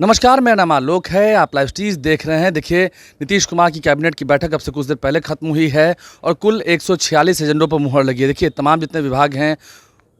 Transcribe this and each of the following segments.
नमस्कार, मेरा नाम आलोक है। आप लाइव स्टीज देख रहे हैं। देखिए, नीतीश कुमार की कैबिनेट की बैठक अब से कुछ देर पहले खत्म हुई है और कुल 146 एजेंडों पर मुहर लगी है। देखिए, तमाम जितने विभाग हैं,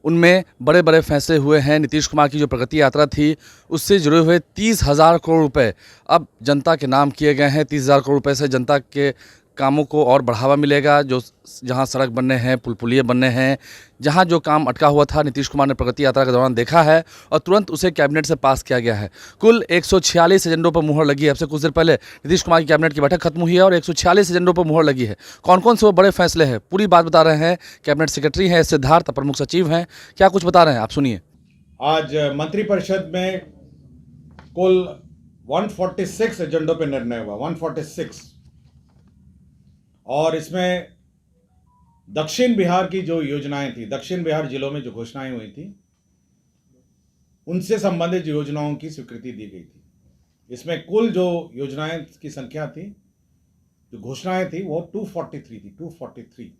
उनमें बड़े-बड़े फैसले हुए हैं। नीतीश कुमार की जो प्रगति यात्रा थी, उससे जुड़े हुए 30,000 करोड़ रुपए अब जनता के नाम किए गए हैं। 30,000 करोड़ रुपए से जनता के कामों को और बढ़ावा मिलेगा। जो जहाँ सड़क बनने हैं, पुल-पुलिये बनने हैं, जहाँ जो काम अटका हुआ था, नीतीश कुमार ने प्रगति यात्रा के दौरान देखा है और तुरंत उसे कैबिनेट से पास किया गया है। कुल 146 एजेंडों पर मुहर लगी है। अब से कुछ देर पहले नीतीश कुमार की कैबिनेट की बैठक खत्म हुई है और 146 एजेंडों पर मुहर लगी है। कौन-कौन से वो बड़े फैसले हैं, पूरी बात बता रहे हैं। कैबिनेट सेक्रेटरी हैं सिद्धार्थ, प्रमुख सचिव हैं। क्या कुछ बता रहे हैं, आप सुनिए। आज मंत्रिपरिषद में कुल 146 एजेंडों पे निर्णय हुआ, 146। और इसमें दक्षिण बिहार की जो योजनाएं थी, दक्षिण बिहार जिलों में जो घोषणाएं हुई थी, उनसे संबंधित योजनाओं की स्वीकृति दी गई थी। इसमें कुल जो योजनाएं की संख्या थी, जो घोषणाएं थी, वो 243 थी, 243।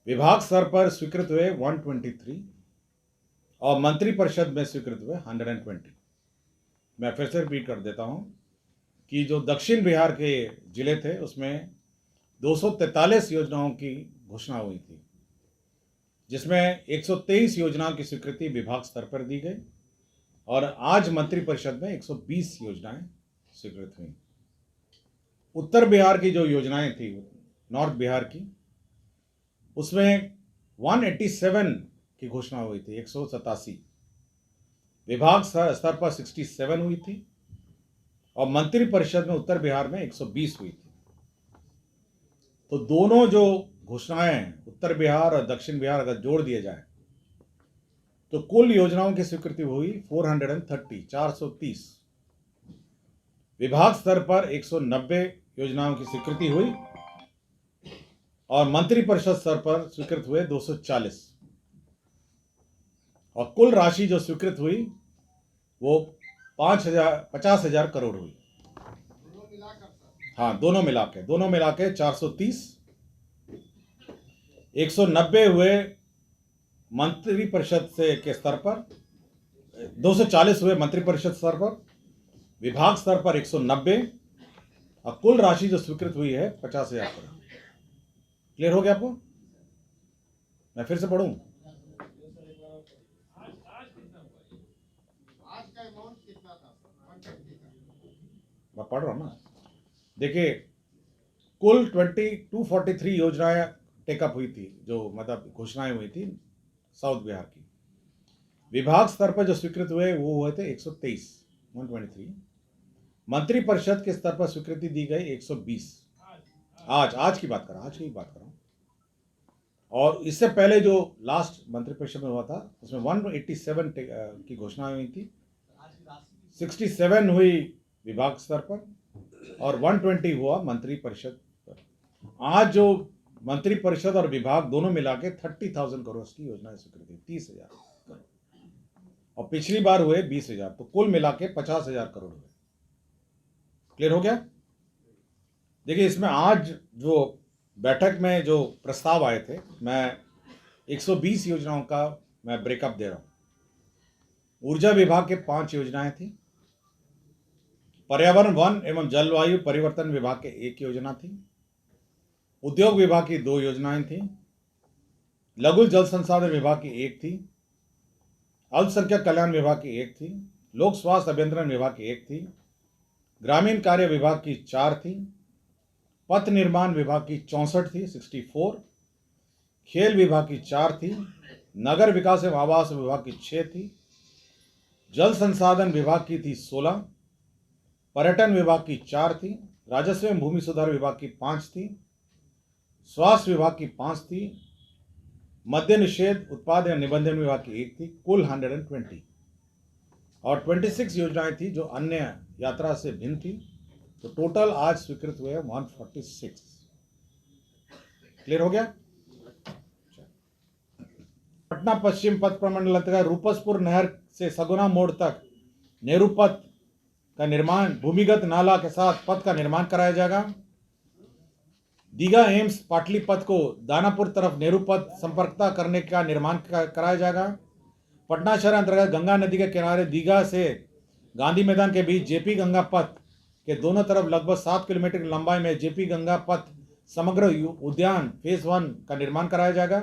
विभाग स्तर पर स्वीकृत हुए 123 और मंत्रिपरिषद में स्वीकृत हुए 120। मैं फिर से रिपीट कर देता हूं कि जो दक्षिण बिहार के जिले थे, उसमें 243 योजनाओं की घोषणा हुई थी, जिसमें 123 योजनाओं की स्वीकृति विभाग स्तर पर दी गई और आज मंत्रिपरिषद में 120 योजनाएं स्वीकृत हुई। उत्तर बिहार की जो योजनाएं थी, नॉर्थ बिहार की, उसमें 187 की घोषणा हुई थी, 187। विभाग स्तर पर 67 हुई थी और मंत्रिपरिषद में उत्तर बिहार में 120 हुई थी। तो दोनों जो घोषणाएं हैं, उत्तर बिहार और दक्षिण बिहार, अगर जोड़ दिए जाए तो कुल योजनाओं की स्वीकृति हुई 430। विभाग स्तर पर 190 योजनाओं की स्वीकृति हुई और मंत्रिपरिषद स्तर पर स्वीकृत हुए 240 और कुल राशि जो स्वीकृत हुई वो 50,000 करोड़ हुई। हाँ, दोनों मिला के 430, 190 हुए मंत्रिपरिषद से के स्तर पर, 240 हुए मंत्रिपरिषद स्तर पर, विभाग स्तर पर 190 और कुल राशि जो स्वीकृत हुई है 50,000 करोड़। क्लियर हो गया आपको? मैं फिर से पढ़ूं? मैं पढ़ रहा हूं ना। देखिए, कुल 243 योजनाएं टेकअप हुई थी, जो मतलब घोषणाएं हुई थी साउथ बिहार की। विभाग स्तर पर जो स्वीकृत हुए वो हुए थे 123, 123। मंत्रिपरिषद के स्तर पर स्वीकृति दी गई 120। आज की बात कर रहा हूं। और इससे पहले जो लास्ट मंत्रिपरिषद में हुआ था, उसमें 187 की घोषणा हुई थी, 67 हुई विभाग स्तर पर और 120 हुआ मंत्रिपरिषद पर। आज जो मंत्रिपरिषद और विभाग दोनों मिला के 30,000 करोड़ की योजना स्वीकृति, 30,000 करोड़, और पिछली बार हुए 20,000, तो कुल मिला के 50,000 करोड़ हुए। क्लियर हो गया? देखिए, इसमें आज जो बैठक में जो प्रस्ताव आए थे, मैं 120 योजनाओं का मैं ब्रेकअप दे रहा हूं। ऊर्जा विभाग के 5 योजनाएं थी, पर्यावरण वन एवं जलवायु परिवर्तन विभाग के 1 योजना थी, उद्योग विभाग की 2 योजनाएं थी, लघु जल संसाधन विभाग की 1 थी, अल्पसंख्यक कल्याण विभाग की 1 थी, लोक स्वास्थ्य अभियंत्रण विभाग की 1 थी, ग्रामीण कार्य विभाग की 4 थी, पथ निर्माण विभाग की 64 थी, 64, खेल विभाग की 4 थी, नगर विकास एवं आवास विभाग की 6 थी, जल संसाधन विभाग की थी 16, पर्यटन विभाग की 4 थी, राजस्व एवं भूमि सुधार विभाग की 5 थी, स्वास्थ्य विभाग की 5 थी, मद्य निषेध उत्पाद एवं निबंधन विभाग की 1 थी, कुल 120 और 26 योजनाएं थी जो अन्य यात्रा से भिन्न थी। तो टोटल आज स्वीकृत हुए 146। क्लियर हो गया? पटना पश्चिम पथ प्रमंडल अंतर्गत रूपसपुर नहर से सगुना मोड़ तक नेहरू पथ का निर्माण, भूमिगत नाला के साथ पथ का निर्माण कराया जाएगा। दीघा एम्स पाटली पथ को दानापुर तरफ नेहरू पथ संपर्कता करने का निर्माण कराया जाएगा। पटना शहर अंतर्गत गंगा नदी के किनारे दीघा से गांधी मैदान के बीच जेपी गंगा पथ के दोनों तरफ लगभग 7 किलोमीटर की लंबाई में जेपी गंगा पथ समग्र उद्यान फेज 1 का निर्माण कराया जाएगा।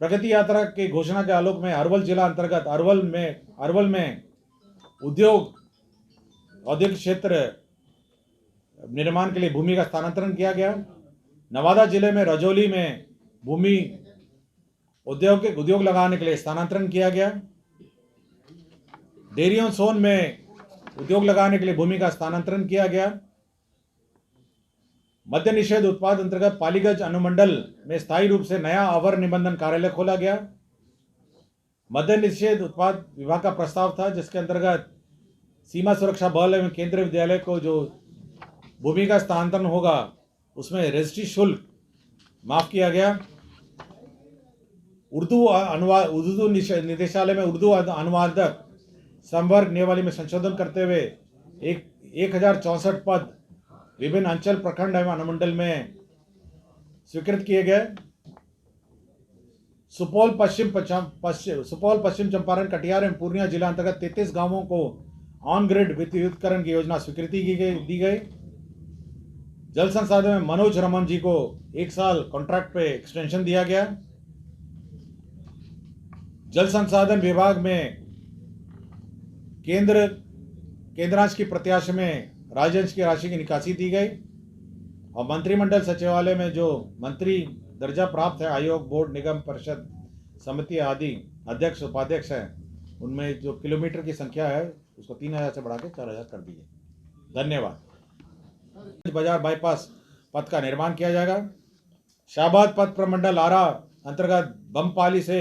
प्रगति यात्रा की घोषणा के आलोक में अरवल जिला अंतर्गत अरवल में औद्योगिक क्षेत्र निर्माण के लिए भूमि का स्थानांतरण किया गया। नवादा जिले में रजौली में भूमि उद्योग लगाने के लिए स्थानांतरण किया गया। डेरियन सोन में उद्योग लगाने के लिए भूमि का स्थानांतरण किया गया। मद्य निषेध उत्पाद अंतर्गत पालीगंज अनुमंडल में स्थायी रूप से नया अवर निबंधन कार्यालय खोला गया। मद्य निषेध उत्पाद विभाग का प्रस्ताव था जिसके अंतर्गत सीमा सुरक्षा बल एवं केंद्रीय विद्यालय को जो भूमि का स्थानांतरण होगा उसमें रजिस्ट्री शुल्क माफ किया गया। उर्दू निदेशालय में उर्दू अनुवादक संवर्ग नियमावली में संशोधन करते हुए 1064 पद विभिन्न अंचल प्रखंड एवं अनुमंडल में स्वीकृत किए गए। सुपौल पश्चिम चंपारण कटिहार एवं पूर्णिया जिला अंतर्गत 33 गांवों को ऑन ग्रिड विद्युतीकरण की योजना स्वीकृति दी गई। जल संसाधन में मनोज रमन जी को 1 साल कॉन्ट्रैक्ट पे एक्सटेंशन दिया गया। जल संसाधन विभाग में केंद्रांश की प्रत्याशा में राज्यांश की राशि की निकासी दी गई और मंत्रिमंडल सचिवालय में जो मंत्री दर्जा प्राप्त है आयोग बोर्ड निगम परिषद समिति आदि अध्यक्ष उपाध्यक्ष हैं उनमें जो किलोमीटर की संख्या है उसको 3000 से बढ़ा के 4000 कर दी है। धन्यवाद। बाजार बाईपास पथ का निर्माण किया जाएगा। शाहबाद पथ प्रमंडल आरा अंतर्गत बमपाली से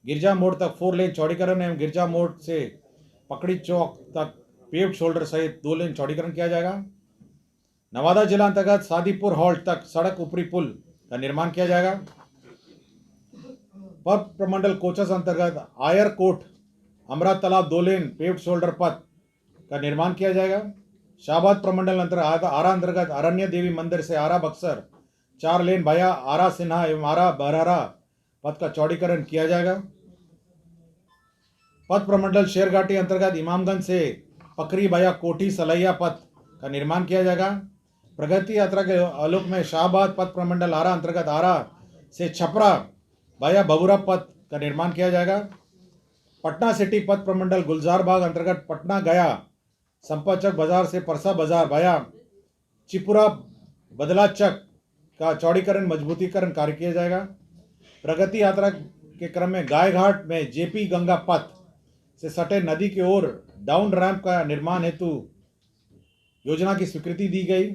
गिरजा मोड़ तक 4 लेन चौड़ीकरण एवं गिरजा मोड़ से पकड़ी चौक तक पेव्ड शोल्डर सहित 2 लेन चौड़ीकरण किया जाएगा। नवादा जिला अंतर्गत सादीपुर हॉल्ट तक सड़क ऊपरी पुल का निर्माण किया जाएगा। पथ प्रमंडल कोचस अंतर्गत आयर कोट अमरा तालाब 2 लेन पेव्ड शोल्डर पथ का निर्माण किया जाएगा। शाहबाद प्रमंडल अंतर्गत आरा अंतर्गत अरण्य देवी मंदिर से आरा बक्सर 4 लेन भाया आरा सिन्हा एवं आरा बरहरा पथ का चौड़ीकरण किया जाएगा। पथ प्रमंडल शेरघाटी अंतर्गत इमामगंज से पकरी भाया कोठी सलैया पथ का निर्माण किया जाएगा। प्रगति यात्रा के आलोक में शाहबाद पथ प्रमंडल आरा अंतर्गत आरा से छपरा भाया बबुरा पथ का निर्माण किया जाएगा। पटना सिटी पथ प्रमंडल गुलजार बाग अंतर्गत पटना गया संपतचक बाजार से परसा बाजार भाया चिपुरा बदला चक का चौड़ीकरण मजबूतीकरण कार्य किया जाएगा। प्रगति यात्रा के क्रम में गायघाट में जेपी गंगा पथ से सटे नदी की ओर डाउन रैंप का निर्माण हेतु योजना की स्वीकृति दी गई।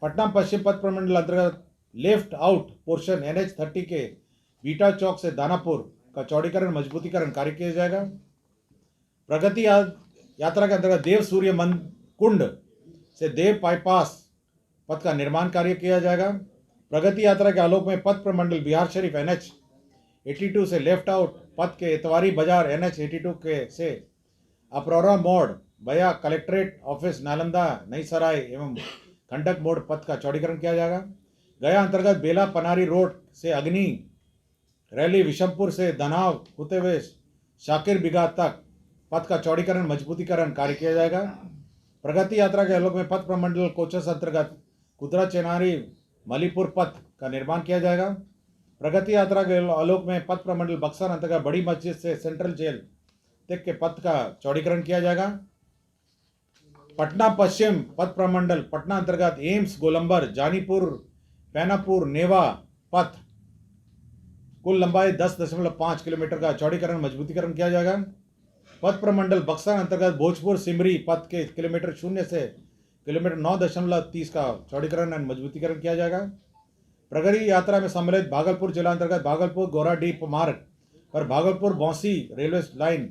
पटना पश्चिम पथ प्रमंडल अंतर्गत लेफ्ट आउट पोर्शन NH30 के बीटा चौक से दानापुर का चौड़ीकरण मजबूतीकरण कार्य किया जाएगा। प्रगति यात्रा के अंतर्गत देव सूर्य कुंड से देव बाईपास पथ का निर्माण कार्य किया जाएगा। प्रगति यात्रा के आलोक में पथ प्रमंडल बिहार शरीफ NH82 से लेफ्ट आउट पथ के इतवारी बाजार NH82 के से अपरोरा मोड़ भया कलेक्ट्रेट ऑफिस नालंदा नई सराय एवं खंडक मोड़ पथ का चौड़ीकरण किया जाएगा। गया अंतर्गत बेला पनारी रोड से अग्नि रैली विशमपुर से धनाव होते हुए शाकिर बिगा तक पथ का चौड़ीकरण मजबूतीकरण कार्य किया जाएगा। प्रगति यात्रा के आलोक में पथ प्रमंडल कोचस अंतर्गत कुदरा चेनारी मलीपुर पथ का निर्माण किया जाएगा। प्रगति यात्रा के आलोक में पथ प्रमंडल बक्सर अंतर्गत बड़ी मस्जिद से सेंट्रल जेल तक के पथ का चौड़ीकरण किया जाएगा। पटना पश्चिम पथ प्रमंडल पटना अंतर्गत एम्स गोलंबर जानीपुर पैनापुर नेवा पथ कुल लंबाई 10.5 किलोमीटर का चौड़ीकरण मजबूतीकरण किया जाएगा। पथ प्रमंडल बक्सर अंतर्गत भोजपुर सिमरी पथ के किलोमीटर 0 से किलोमीटर 9.30 का चौड़ीकरण एवं मजबूतीकरण किया जाएगा। प्रगति यात्रा में सम्मिलित भागलपुर जिला अंतर्गत भागलपुर गोराडीह मार्ग पर भागलपुर बौंसी रेलवे लाइन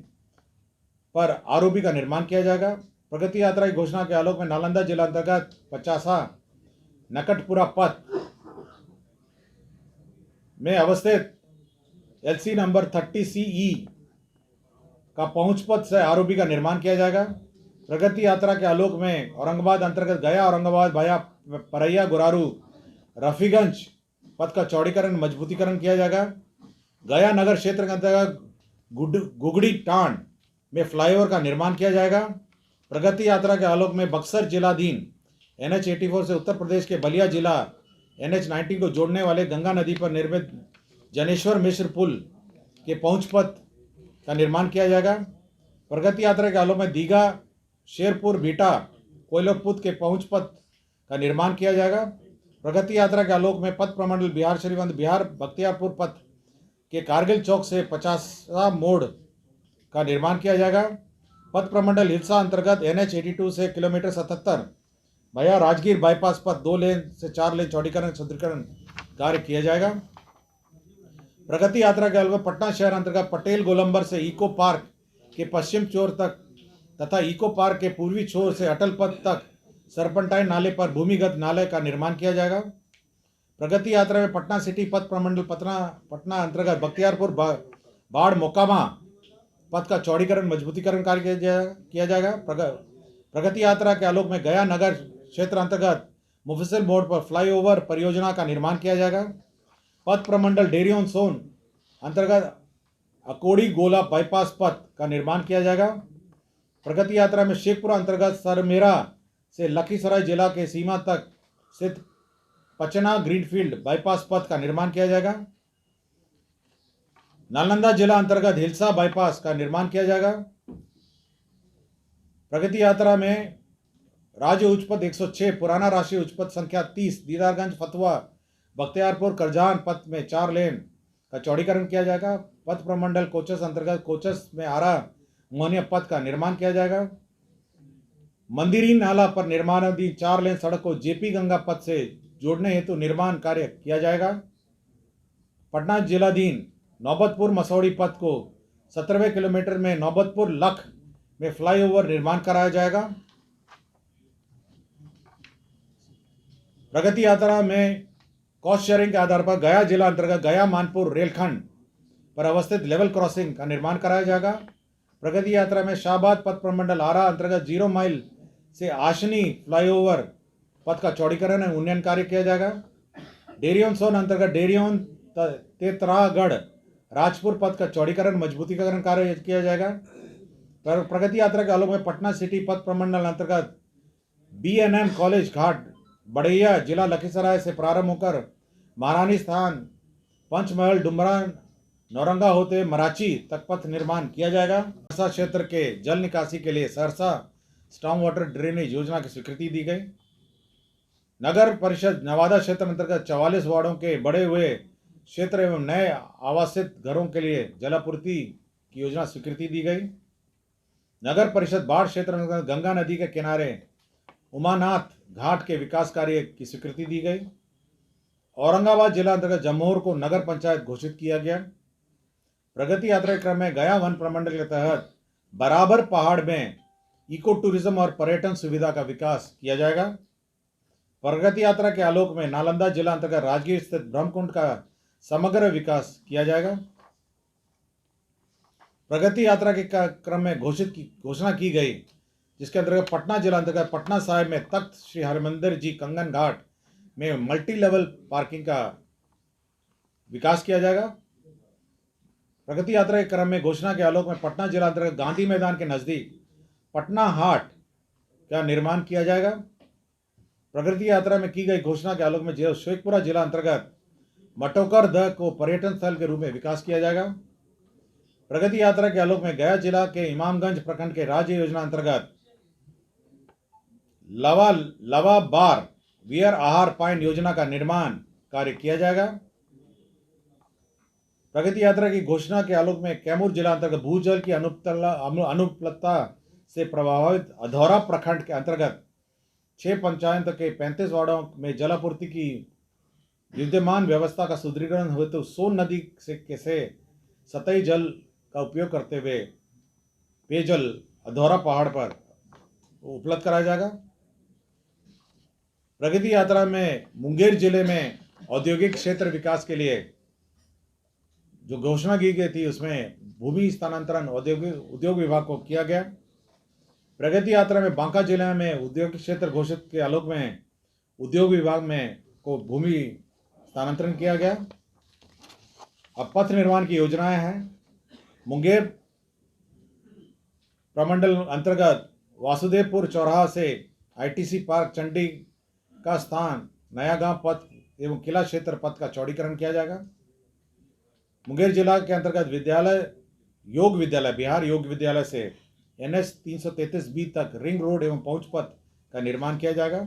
पर आरओबी का निर्माण किया जाएगा। प्रगति यात्रा की घोषणा के आलोक में नालंदा जिला अंतर्गत 50 नकटपुरा पथ में अवस्थित LC नंबर 30CE का पहुंच पथ से आरओबी का निर्माण किया जाएगा। प्रगति यात्रा के आलोक में औरंगाबाद अंतर्गत गया औरंगाबाद भाया परैया गुरारू रफीगंज पथ का चौड़ीकरण मजबूतीकरण किया जाएगा। गया नगर क्षेत्र के अंतर्गत गुगड़ी टांड में फ्लाईओवर का निर्माण किया जाएगा। प्रगति यात्रा के आलोक में बक्सर जिलाधीन NH-84 से उत्तर प्रदेश के बलिया जिला NH-19 को जोड़ने वाले गंगा नदी पर निर्मित जनेश्वर मिश्र पुल के पहुंच पथ का निर्माण किया जाएगा। प्रगति यात्रा के आलोक में दीघा शेरपुर बीटा कोयलपुत के पहुंच पथ का निर्माण किया जाएगा। प्रगति यात्रा के आलोक में पथ प्रमंडल बिहार शरीफगंज बिहार बख्तियारपुर पथ के कारगिल चौक से 50 मोड़ का निर्माण किया जाएगा। पथ प्रमंडल हिलसा अंतर्गत NH-82 से किलोमीटर 77 भैया राजगीर बाईपास पथ 2 लेन से 4 लेन चौड़ीकरण सुदृढ़ीकरण कार्य किया जाएगा। प्रगति यात्रा के आलोक में पटना शहर अंतर्गत पटेल गोलंबर से इको पार्क के पश्चिम छोर तक तथा इको पार्क के पूर्वी छोर से अटल पथ तक सरपंटाइन नाले पर भूमिगत नाले का निर्माण किया जाएगा। प्रगति यात्रा में पटना सिटी पथ प्रमंडल पटना अंतर्गत बख्तियारपुर बाढ़ मोकामा पथ का चौड़ीकरण मजबूतीकरण कार्य किया जाएगा। प्रगति यात्रा के आलोक में गया नगर क्षेत्र अंतर्गत मुफस्सिल मोड़ पर फ्लाईओवर परियोजना का निर्माण किया जाएगा। पथ प्रमंडल डेरी ऑन सोन अंतर्गत अकोड़ी गोला बाईपास पथ का निर्माण किया जाएगा। प्रगति यात्रा में शेखपुरा अंतर्गत सरमेरा से लखीसराय जिला के सीमा तक स्थित पचना ग्रीनफील्ड बाईपास पथ का निर्माण किया जाएगा। नालंदा जिला अंतर्गत हिलसा बाईपास का निर्माण किया जाएगा। प्रगति यात्रा में राज्य उच्च पथ 106 पुराना राष्ट्रीय उच्च पथ संख्या 30 दीदारगंज फतवा बख्तियारपुर करजान पथ में 4 लेन का चौड़ीकरण किया जाएगा। पथ प्रमंडल कोचस अंतर्गत कोचस में आरा मोहनिया पथ का निर्माण किया जाएगा। मंदिरी नाला पर निर्माणाधीन 4 लेन सड़क को जेपी गंगा पथ से जोड़ने हेतु निर्माण कार्य किया जाएगा। पटना जिलाधीन नौबतपुर मसौड़ी पथ को 17वें किलोमीटर में नौबतपुर लख में फ्लाईओवर निर्माण कराया जाएगा। प्रगति यात्रा में कॉस्ट शेयरिंग के आधार पर गया जिला अंतर्गत गया मानपुर रेलखंड पर अवस्थित लेवल क्रॉसिंग का निर्माण कराया जाएगा। प्रगति यात्रा में शाहबाद पथ प्रमंडल आरा अंतर्गत 0 माइल से आशनी फ्लाईओवर पथ का चौड़ीकरण एवं उन्नयन कार्य किया जाएगा। डेरी ऑन सोन अंतर्गत डेरी ऑन तेतरागढ़ राजपुर पथ का चौड़ीकरण मजबूतीकरण कार्य किया जाएगा। प्रगति यात्रा के आलोक में पटना सिटी पथ प्रमंडल अंतर्गत BNM कॉलेज घाट बड़ैया जिला लखीसराय से प्रारंभ होकर महारानी स्थान पंचमहल डुमरा नौरंगा होते मराची तक पथ निर्माण किया जाएगा। सहरसा क्षेत्र के जल निकासी के लिए सहरसा स्टॉर्म वाटर ड्रेनेज योजना की स्वीकृति दी गई। नगर परिषद नवादा क्षेत्र अंतर्गत 44 वार्डों के बढ़े हुए क्षेत्र एवं नए आवासित घरों के लिए जलापूर्ति की योजना स्वीकृति दी गई। नगर परिषद बाढ़ क्षेत्र अंतर्गत गंगा नदी के किनारे उमानाथ घाट के विकास कार्य की स्वीकृति दी गई। औरंगाबाद जिला अंतर्गत जमोर को नगर पंचायत घोषित किया गया। प्रगति यात्रा के क्रम में गया वन प्रमंडल के तहत बराबर पहाड़ में इको टूरिज्म और पर्यटन सुविधा का विकास किया जाएगा। प्रगति यात्रा के आलोक में नालंदा जिला अंतर्गत राजगीर स्थित ब्रह्मकुंड का समग्र विकास किया जाएगा। प्रगति यात्रा के क्रम में घोषणा की गई जिसके अंतर्गत पटना जिला अंतर्गत पटना साहिब में तख्त श्री हरमंदिर जी कंगन घाट में मल्टी लेवल पार्किंग का विकास किया जाएगा। प्रगति यात्रा के क्रम में घोषणा के आलोक में पटना जिला अंतर्गत गांधी मैदान के नजदीक पटना हाट का निर्माण किया जाएगा। प्रगति यात्रा में की गई घोषणा के आलोक में शेखपुरा जिला अंतर्गत मटोकर दह को पर्यटन स्थल के रूप में विकास किया जाएगा। प्रगति यात्रा के आलोक में गया जिला के इमामगंज प्रखंड के राज्य योजना अंतर्गत लवा बार वियर आहार पॉइंट योजना का निर्माण कार्य किया जाएगा। प्रगति यात्रा की घोषणा के आलोक में कैमूर जिला अंतर्गत भूजल की अनुपलब्धता से प्रभावित अधौरा प्रखंड के अंतर्गत 6 पंचायत के 35 वार्डों में जलापूर्ति की विद्यमान व्यवस्था का सुदृढ़ीकरण हेतु सोन नदी से सतही जल का उपयोग करते हुए पेयजल अधौरा पहाड़ पर उपलब्ध कराया जाएगा। प्रगति यात्रा में मुंगेर जिले में औद्योगिक क्षेत्र विकास के लिए जो घोषणा की गई थी उसमें भूमि स्थानांतरण उद्योग विभाग को किया गया। प्रगति यात्रा में बांका जिले में उद्योग क्षेत्र घोषित के आलोक में उद्योग विभाग में को भूमि स्थानांतरण किया गया। अब पथ निर्माण की योजनाएं हैं। मुंगेर प्रमंडल अंतर्गत वासुदेवपुर चौराहा से आईटीसी पार्क चंडी का स्थान नया गांव पथ एवं किला क्षेत्र पथ का चौड़ीकरण किया जाएगा। मुंगेर जिला के अंतर्गत बिहार योग विद्यालय से NH 333B तक रिंग रोड एवं पहुंच पथ का निर्माण किया जाएगा।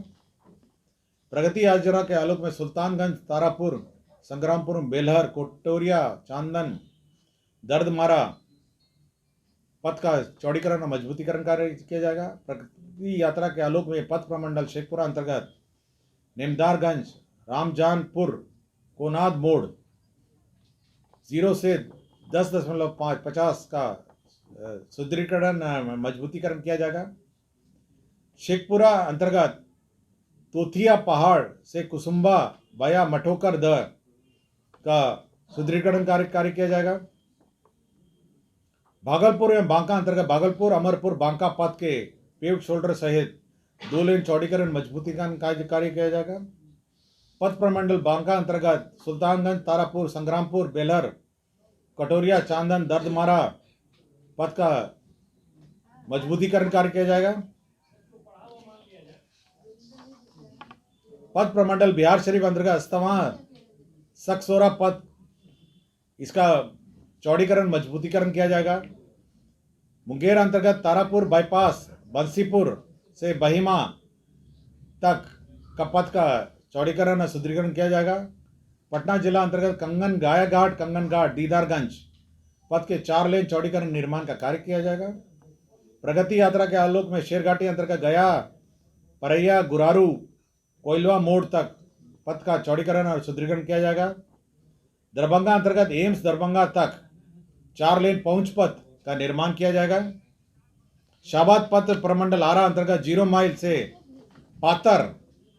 प्रगति योजना के आलोक में सुल्तानगंज, तारापुर, संग्रामपुर, बेलहर, कोटोरिया, चांदन, दर्दमारा पथ का चौड़ीकरण और मजबूतीकरण कार्य किया जाएगा। प्रगति यात्रा के आलोक में पथ प्रमंडल शेखपुरा अंतर्गत नेमदारगंज, रामजानपुर, कोनाद मोड़ 0 से 10.50 का सुदृढ़ीकरण मजबूतीकरण किया जाएगा। शेखपुरा अंतर्गत तोथिया पहाड़ से कुसुम्बा बया मठोकर द का सुदृढ़ीकरण कार्य किया जाएगा। भागलपुर एवं बांका अंतर्गत भागलपुर अमरपुर बांका पथ के पेव्ड शोल्डर सहित 2 लेन चौड़ीकरण मजबूतीकरण कार्य किया जाएगा। पथ प्रमंडल बांका अंतर्गत सुल्तानगंज, तारापुर, संग्रामपुर, बेलहर, कटोरिया, चांदन, दर्दमारा पथ का मजबूतीकरण कार्य किया जाएगा। पथ प्रमंडल बिहार शरीफ अंतर्गत अस्तवा सकसोरा पथ इसका चौड़ीकरण मजबूतीकरण किया जाएगा। मुंगेर अंतर्गत तारापुर बाईपास बंसीपुर से बहिमा तक का पथ का चौड़ीकरण और सुदृढ़ीकरण किया जाएगा। पटना जिला अंतर्गत कंगन घाट दीदारगंज पथ के 4 लेन चौड़ीकरण निर्माण का कार्य किया जाएगा। प्रगति यात्रा के आलोक में शेरघाटी अंतर्गत गया, परैया, गुरारू, कोइलवा मोड़ तक पथ का चौड़ीकरण और सुदृढ़ीकरण किया जाएगा। दरभंगा अंतर्गत एम्स दरभंगा तक 4 लेन पहुंच पथ का निर्माण किया जाएगा। शाबाद पथ प्रमंडल आरा अंतर्गत 0 माइल से पातर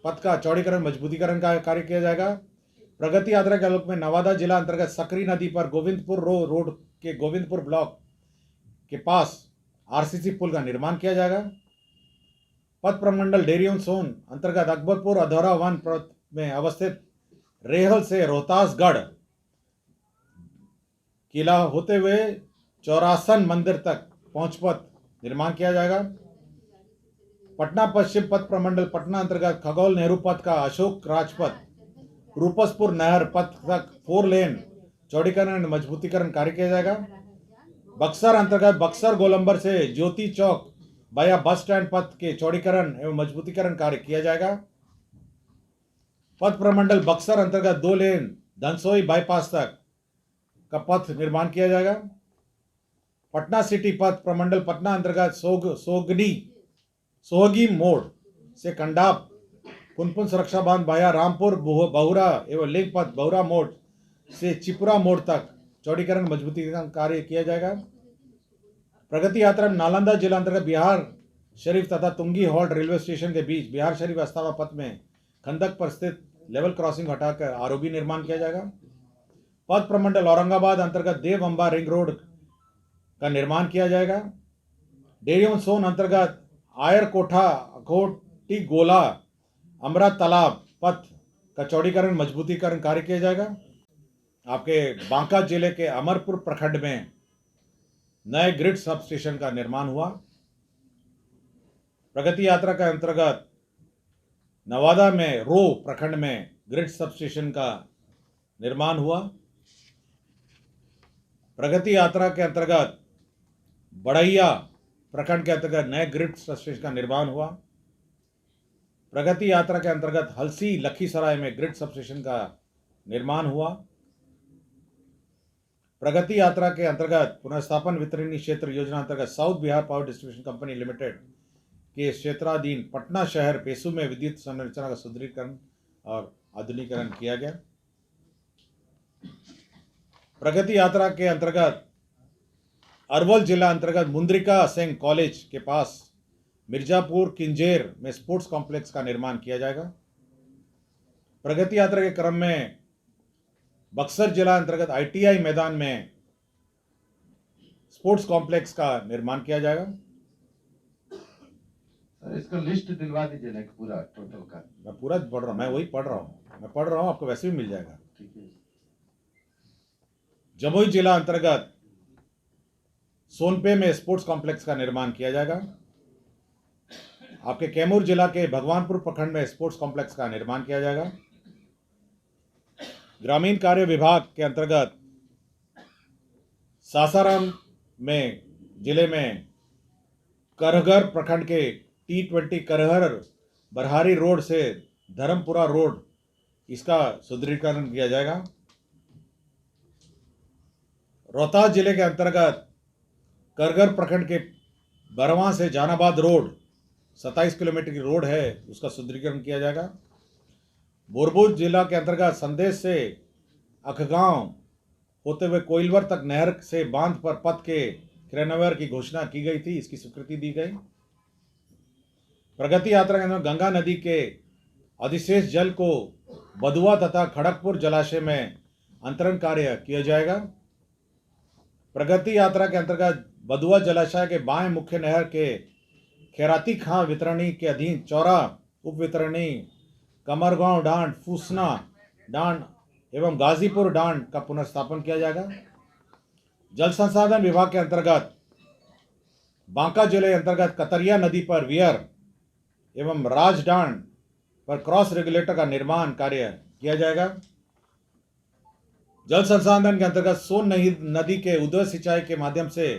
पथ का चौड़ीकरण मजबूतीकरण का कार्य किया जाएगा। प्रगति यात्रा के आलोक में नवादा जिला अंतर्गत सकरी नदी पर गोविंदपुर रोड के गोविंदपुर ब्लॉक के पास आरसीसी पुल का निर्माण किया जाएगा। पथ प्रमंडल डेरियन सोन अंतर्गत अकबरपुर अधौरा वन में अवस्थित रेहल से रोहतासगढ़ किला होते हुए चौरासन मंदिर तक पहुंच पथ निर्माण किया जाएगा। पटना पश्चिम पथ प्रमंडल पटना अंतर्गत खगोल नेहरू पथ का अशोक राजपथ रूपसपुर नहर पथ तक 4 लेन चौड़ीकरण मजबूतीकरण कार्य किया जाएगा। बक्सर अंतर्गत बक्सर गोलंबर से ज्योति चौक बाया बस स्टैंड पथ के चौड़ीकरण एवं मजबूतीकरण कार्य किया जाएगा। पथ प्रमंडल बक्सर अंतर्गत 2 लेन धनसोई बाईपास तक का पथ निर्माण किया जाएगा। पटना सिटी पथ प्रमंडल पटना अंतर्गत सोहगी मोड़ से कंडाप पुनपुन सुरक्षा बांध बाया रामपुर बहुरा एवं लिंक पथ बहुरा मोड़ से चिपुरा मोड़ तक चौड़ीकरण मजबूतीकरण कार्य किया जाएगा। प्रगति यात्रा में नालंदा जिला अंतर्गत बिहार शरीफ तथा तुंगी हॉल्ट रेलवे स्टेशन के बीच बिहार शरीफ अस्तावा पथ में खंदक पर स्थित लेवल क्रॉसिंग हटाकर आरओबी निर्माण किया जाएगा। पथ प्रमंडल औरंगाबाद अंतर्गत देव अंबा रिंग रोड का निर्माण किया जाएगा। डेरियन सोन अंतर्गत आयर कोठा अखोटी गोला अमरा तालाब पथ का चौड़ीकरण मजबूतीकरण कार्य किया जाएगा। आपके बांका जिले के अमरपुर प्रखंड में नए ग्रिड सब स्टेशन का निर्माण हुआ। प्रगति यात्रा के अंतर्गत नवादा में रो प्रखंड में ग्रिड सब स्टेशन का निर्माण हुआ। प्रगति यात्रा के अंतर्गत बढ़ैया प्रखंड के अंतर्गत नए ग्रिड सब स्टेशन का निर्माण हुआ। प्रगति यात्रा के अंतर्गत हलसी लखीसराय में ग्रिड सब स्टेशन का निर्माण हुआ। प्रगति यात्रा के अंतर्गत पुनर्स्थापन वितरणी क्षेत्र योजना अंतर्गत south Bihar power distribution company limited के क्षेत्राधीन पटना शहर पेसू में विद्युत संरचना का सुदृढ़ीकरण और आधुनिकीकरण किया गया। प्रगति यात्रा के अंतर्गत अरवल जिला अंतर्गत मुंद्रिका सिंह कॉलेज के पास मिर्जापुर किंजेर में स्पोर्ट्स कॉम्प्लेक्स का निर्माण किया जाएगा। प्रगति यात्रा के क्रम में बक्सर जिला अंतर्गत आईटीआई मैदान में स्पोर्ट्स कॉम्प्लेक्स का निर्माण किया जाएगा। सर इसका लिस्ट दिलवा दीजिए ना पूरा टोटल का। मैं पूरा पढ़ रहा हूँ, मैं वही पढ़ रहा हूँ, आपको वैसे भी मिल जाएगा। ठीक है। जमुई जिला अंतर्गत सोनपे में स्पोर्ट्स कॉम्प्लेक्स का निर्माण किया जाएगा। आपके कैमूर जिला के भगवानपुर प्रखंड में स्पोर्ट्स कॉम्प्लेक्स का निर्माण किया जाएगा। ग्रामीण कार्य विभाग के अंतर्गत सासाराम में जिले में करहगर प्रखंड के T20 करहर बरहारी रोड से धर्मपुरा रोड, इसका सुदृढ़ीकरण किया जाएगा। रोहतास जिले के अंतर्गत करगर प्रखंड के बरवा से जहानाबाद रोड 27 किलोमीटर की रोड है, उसका सुदृढ़ीकरण किया जाएगा। बोरबुज जिला के अंतर्गत संदेश से अखगांव होते हुए कोइलवर तक नहर से बांध पर पथ के क्रियान्वयन की घोषणा की गई थी, इसकी स्वीकृति दी गई। प्रगति यात्रा के अंदर गंगा नदी के अधिशेष जल को बदुआ तथा खड़गपुर जलाशय में अंतरण कार्य किया जाएगा। प्रगति यात्रा के अंतर्गत बदुआ जलाशय के बाएं मुख्य नहर के खैराती खां वितरणी के अधीन चौरा उप वितरणी कमरगांव डांड, फूसना डांड एवं गाजीपुर डांड का पुनर्स्थापन किया जाएगा। जल संसाधन विभाग के अंतर्गत बांका जिले अंतर्गत कतरिया नदी पर वियर एवं राजडांड पर क्रॉस रेगुलेटर का निर्माण कार्य किया जाएगा। जल संसाधन के अंतर्गत सोन नदी के उद्वह सिंचाई के माध्यम से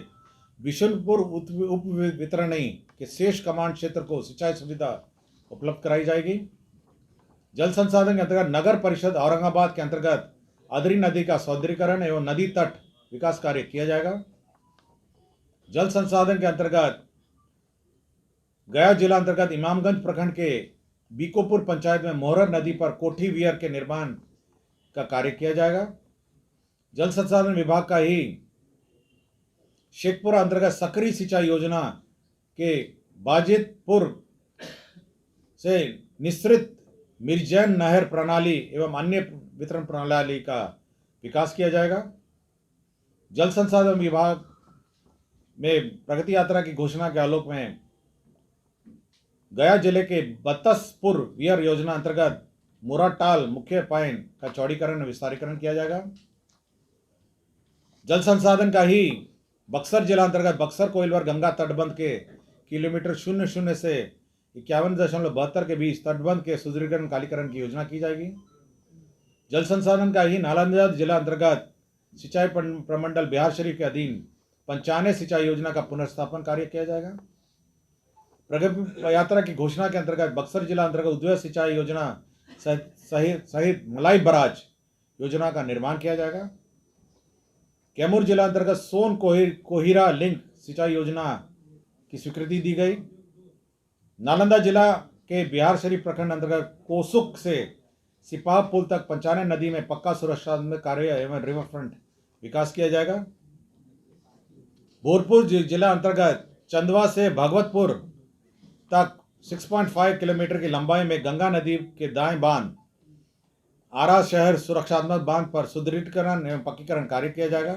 बिशुनपुर उप वितरणी के शेष कमांड क्षेत्र को सिंचाई सुविधा उपलब्ध कराई जाएगी। जल संसाधन के अंतर्गत नगर परिषद औरंगाबाद के अंतर्गत अदरी नदी का सौंदर्यीकरण एवं नदी तट विकास कार्य किया जाएगा। जल संसाधन के अंतर्गत गया जिला अंतर्गत इमामगंज प्रखंड के बीकोपुर पंचायत में मोहर नदी पर कोठी वियर के निर्माण का कार्य किया जाएगा। जल संसाधन विभाग का ही शेखपुरा अंतर्गत सक्रिय सिंचाई योजना के बाजितपुर से निश्रित मिर्जैन नहर प्रणाली एवं अन्य वितरण प्रणाली का विकास किया जाएगा। जल संसाधन विभाग में प्रगति यात्रा की घोषणा के आलोक में गया जिले के बत्तसपुर वियर योजना अंतर्गत मुराटाल मुख्य पाइन का चौड़ीकरण और विस्तारीकरण किया जाएगा। जल संसाधन का ही बक्सर जिला अंतर्गत बक्सर कोइलवर गंगा तटबंध के किलोमीटर 00 से 51.72 के बीच तटबंध के सुदृढ़ीकरण कालीकरण की योजना की जाएगी। जल संसाधन का ही नालंदा जिला अंतर्गत सिंचाई प्रमंडल बिहार शरीफ के अधीन 95 सिंचाई योजना का पुनर्स्थापन कार्य किया जाएगा। प्रगति यात्रा की घोषणा के अंतर्गत बक्सर जिला अंतर्गत उद्वह सिंचाई योजना सहित मलाई बराज योजना का निर्माण किया जाएगा। कैमूर जिला अंतर्गत सोन कोहिरा लिंक सिंचाई योजना की स्वीकृति दी गई। नालंदा जिला के बिहार शरीफ प्रखंड अंतर्गत कोसुक से सिपाह पुल तक 95 नदी में पक्का सुरक्षात्मक कार्य एवं रिवर फ्रंट विकास किया जाएगा। भोजपुर जिला अंतर्गत चंदवा से भगवतपुर तक 6.5 किलोमीटर की लंबाई में गंगा नदी के दाएं बांध आरा शहर सुरक्षात्मक बांध पर सुदृढ़ीकरण एवं पक्कीकरण कार्य किया जाएगा।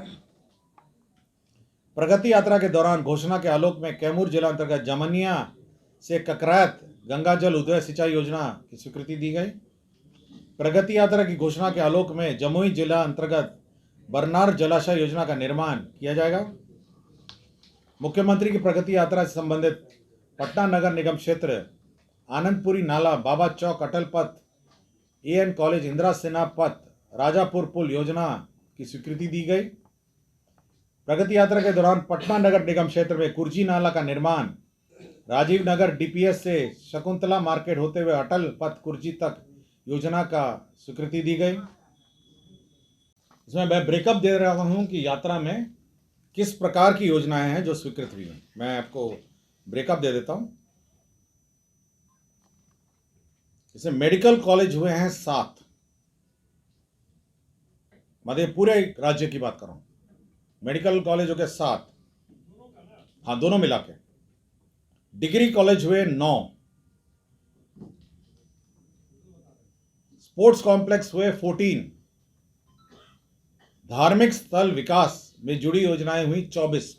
प्रगति यात्रा के दौरान घोषणा के आलोक में कैमूर जिला अंतर्गत जमनिया से ककरात गंगा जल उद्वह सिंचाई योजना की स्वीकृति दी गई। प्रगति यात्रा की घोषणा के आलोक में जमुई जिला अंतर्गत बरनार जलाशय योजना का निर्माण किया जाएगा। मुख्यमंत्री की प्रगति यात्रा से संबंधित पटना नगर निगम क्षेत्र आनंदपुरी नाला, बाबा चौक अटल पथ, AN कॉलेज, इंदिरा सिन्हा पथ, राजापुर पुल योजना की स्वीकृति दी गई। प्रगति यात्रा के दौरान पटना नगर निगम क्षेत्र में कुर्जी नाला का निर्माण, राजीव नगर DPS से शकुंतला मार्केट होते हुए अटल पथ कुर्जी तक योजना का स्वीकृति दी गई। इसमें मैं ब्रेकअप दे रहा हूं कि यात्रा में किस प्रकार की योजनाएं हैं जो स्वीकृत हुई हैं। मैं आपको ब्रेकअप दे देता हूं। इसमें मेडिकल कॉलेज हुए हैं 7, मध्य पूरे राज्य की बात कर रहा हूं। मेडिकल कॉलेज हो गए 7, हाँ दोनों मिला के। डिग्री कॉलेज हुए 9, स्पोर्ट्स कॉम्प्लेक्स हुए 14, धार्मिक स्थल विकास में जुड़ी योजनाएं हुई 24,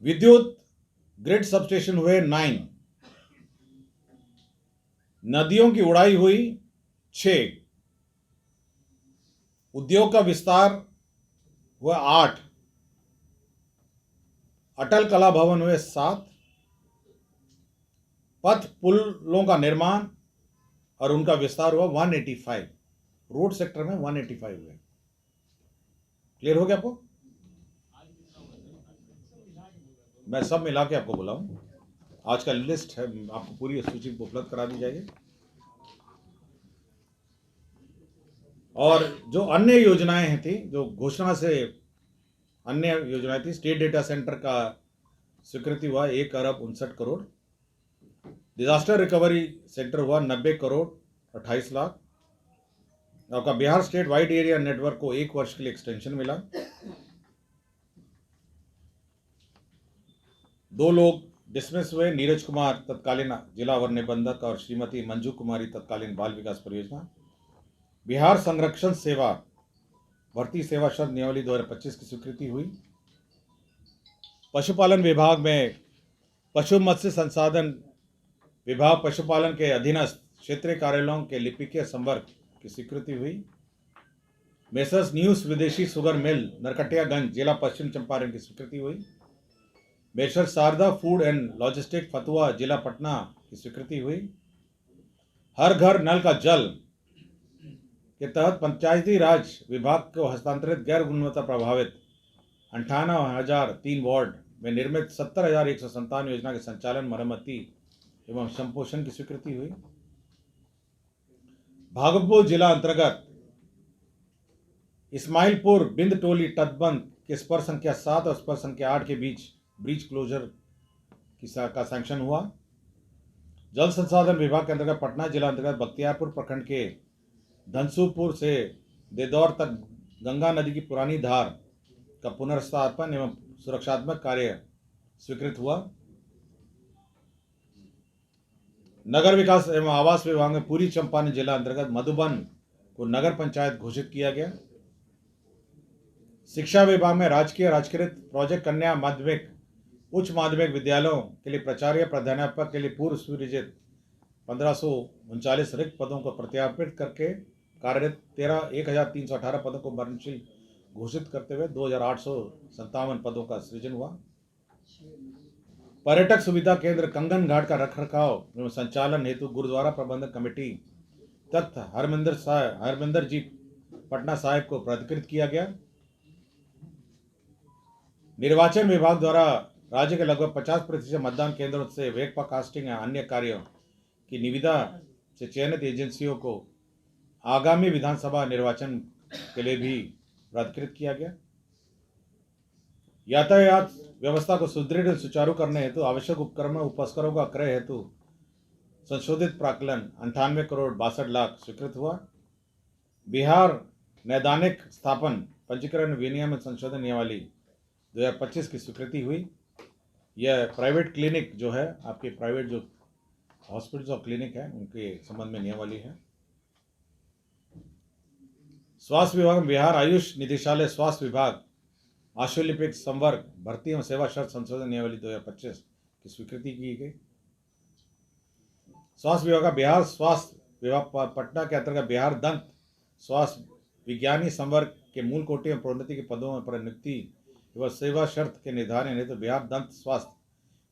विद्युत ग्रिड सबस्टेशन हुए 9, नदियों की उड़ाई हुई 6, उद्योग का विस्तार हुए 8, अटल कला भवन हुए 7, पथ पुलों का निर्माण और उनका विस्तार हुआ 185, रोड सेक्टर में 185 हुए। क्लियर हो गया आपको? मैं सब मिला के आपको बोला हूं। आज का लिस्ट है, आपको पूरी सूची उपलब्ध करा दी जाएगी। और जो अन्य योजनाएं थी, जो घोषणा से अन्य योजनाएं थी, स्टेट डेटा सेंटर का स्वीकृति हुआ 1 अरब 59 करोड़, डिजास्टर रिकवरी सेंटर हुआ 90 करोड़ 28 लाख, आपका Bihar state wide area network को 1 वर्ष के लिए एक्सटेंशन मिला, 2 लोग डिसमिस हुए, नीरज कुमार तत्कालीन जिला वन निबंधक और श्रीमती मंजू कुमारी तत्कालीन बाल विकास परियोजना। बिहार संरक्षण सेवा भर्ती सेवा शर्त नियमावली 2025 की स्वीकृति हुई। पशुपालन विभाग में पशु मत्स्य संसाधन विभाग पशुपालन के अधीनस्थ क्षेत्रीय कार्यालयों के लिपिकीय संवर्ग की स्वीकृति हुई। मेसर्स न्यूज विदेशी शुगर मिल नरकटियागंज जिला पश्चिम चंपारण की स्वीकृति हुई। Messrs Sharda food and logistic Fatuha जिला पटना की स्वीकृति हुई। हर घर नल का जल के तहत पंचायती राज विभाग को हस्तांतरित गैर गुणवत्ता प्रभावित 58,003 वार्ड में निर्मित 70,157 योजना के संचालन, मरम्मती एवं संपोषण की स्वीकृति हुई। भागलपुर जिला अंतर्गत इस्माइलपुर बिंद टोली तटबंध के स्पर संख्या 7 और स्पर संख्या 8 के बीच ब्रिज क्लोजर का सैंक्शन हुआ। जल संसाधन विभाग के अंतर्गत पटना जिला अंतर्गत बख्तियारपुर प्रखंड के धनसुपुर से देदौर तक गंगा नदी की पुरानी धार का पुनर्स्थापन एवं सुरक्षात्मक कार्य स्वीकृत हुआ। नगर विकास एवं आवास विभाग में पूर्वी चंपारण जिला अंतर्गत मधुबन को नगर पंचायत घोषित किया गया। शिक्षा विभाग में राजकीय राजकृत प्रोजेक्ट कन्या माध्यमिक उच्च माध्यमिक विद्यालयों के लिए प्राचार्य प्राध्यापक के लिए पूर्व सृजित 1539 रिक्त पदों को प्रत्यार्पित करके कार्यरत 1,318 पदों को मरणशील घोषित करते हुए 2,857 पदों का सृजन हुआ। पर्यटक सुविधा केंद्र कंगन घाट का रखरखाव एवं संचालन हेतु गुरुद्वारा प्रबंधक कमेटी तथा हरमिंदर जी पटना साहिब को प्राधिकृत किया गया। निर्वाचन विभाग द्वारा राज्य के लगभग 50% मतदान केंद्रों से वेकपा कास्टिंग या अन्य कार्यों की निविदा से चयनित एजेंसियों को आगामी विधानसभा निर्वाचन के लिए भी प्राधिकृत किया गया। यातायात व्यवस्था को सुदृढ़ और सुचारू करने हेतु आवश्यक उपकरणों उपस्करों का क्रय हेतु संशोधित प्राक्कलन 98 करोड़ 62 लाख स्वीकृत हुआ। बिहार नैदानिक स्थापन पंजीकरण विनियम संशोधन नियमावली 2025 की स्वीकृति हुई। यह प्राइवेट क्लिनिक जो है, आपके प्राइवेट जो हॉस्पिटल्स और क्लिनिक है उनके संबंध में नियमावली है। स्वास्थ्य विभाग में बिहार आयुष निदेशालय स्वास्थ्य विभाग आशुलिपिक संवर्ग भर्ती एवं सेवा शर्त संशोधन नियमावली 2025 की स्वीकृति की गई। स्वास्थ्य विभाग का बिहार स्वास्थ्य विभाग पटना के अंतर्गत बिहार दंत स्वास्थ्य विज्ञानी संवर्ग के मूल कोटि एवं प्रोन्नति के पदों पर नियुक्ति एवं सेवा शर्त के निर्धारण हेतु बिहार दंत स्वास्थ्य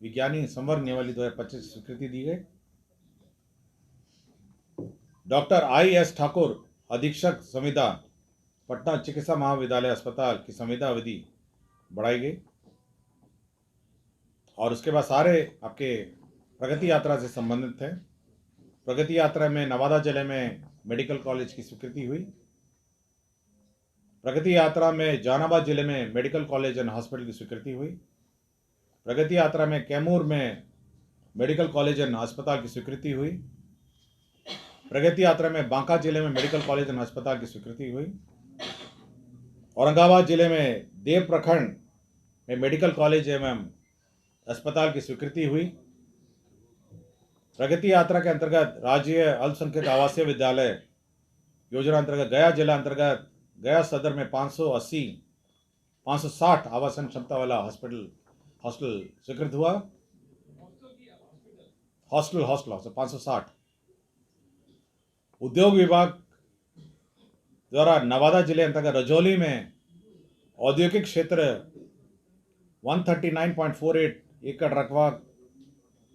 विज्ञानी संवर्ग नियमावली 2025 की स्वीकृति दी गई। Doctor I.S. ठाकुर अधीक्षक संविदा पटना चिकित्सा महाविद्यालय अस्पताल की संविदा अवधि बढ़ाई गई। और उसके बाद सारे आपके प्रगति यात्रा से संबंधित थे। प्रगति यात्रा में नवादा जिले में मेडिकल कॉलेज की स्वीकृति हुई। प्रगति यात्रा में जहानाबाद जिले में मेडिकल कॉलेज एंड हॉस्पिटल की स्वीकृति हुई। प्रगति यात्रा में कैमूर में मेडिकल कॉलेज एंड अस्पताल की स्वीकृति हुई। प्रगति यात्रा में बांका जिले में मेडिकल कॉलेज एंड अस्पताल की स्वीकृति हुई। औरंगाबाद जिले में देव प्रखंड में मेडिकल कॉलेज एवं अस्पताल की स्वीकृति हुई। प्रगति यात्रा के अंतर्गत राज्य अल्पसंख्यक आवासीय विद्यालय योजना अंतर्गत गया जिला अंतर्गत गया सदर में 560 आवासन क्षमता वाला हॉस्टल स्वीकृत हुआ। हॉस्टल 560। उद्योग विभाग द्वारा नवादा जिले अंतर्गत रजौली में औद्योगिक क्षेत्र 139.48 एकड़ रकबा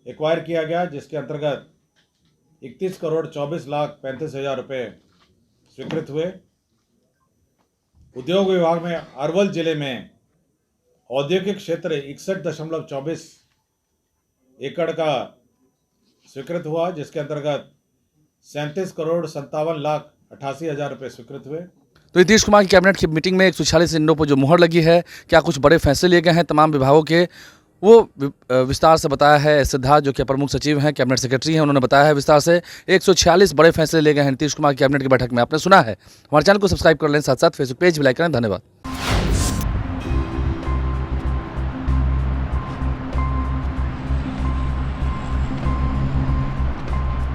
एक्वायर किया गया, जिसके अंतर्गत 31,24,35,000 रुपये स्वीकृत हुए। उद्योग विभाग में अरवल जिले में औद्योगिक क्षेत्र 61.24 एकड़ का स्वीकृत हुआ, जिसके अंतर्गत 37,57,88,000 रुपये स्वीकृत हुए। तो नीतीश कुमार की कैबिनेट की मीटिंग में 146 एजेंडों पर जो मुहर लगी है, क्या कुछ बड़े फैसले लिए गए हैं तमाम विभागों के, वो विस्तार से बताया है सिद्धार्थ, जो कि प्रमुख सचिव हैं, कैबिनेट सेक्रेटरी हैं। उन्होंने बताया है विस्तार से 146 बड़े फैसले लिए गए हैं नीतीश कुमार की कैबिनेट की बैठक में। आपने सुना है। हमारे चैनल को सब्सक्राइब कर लें, साथ साथ फेसबुक पेज भी लाइक करें। धन्यवाद।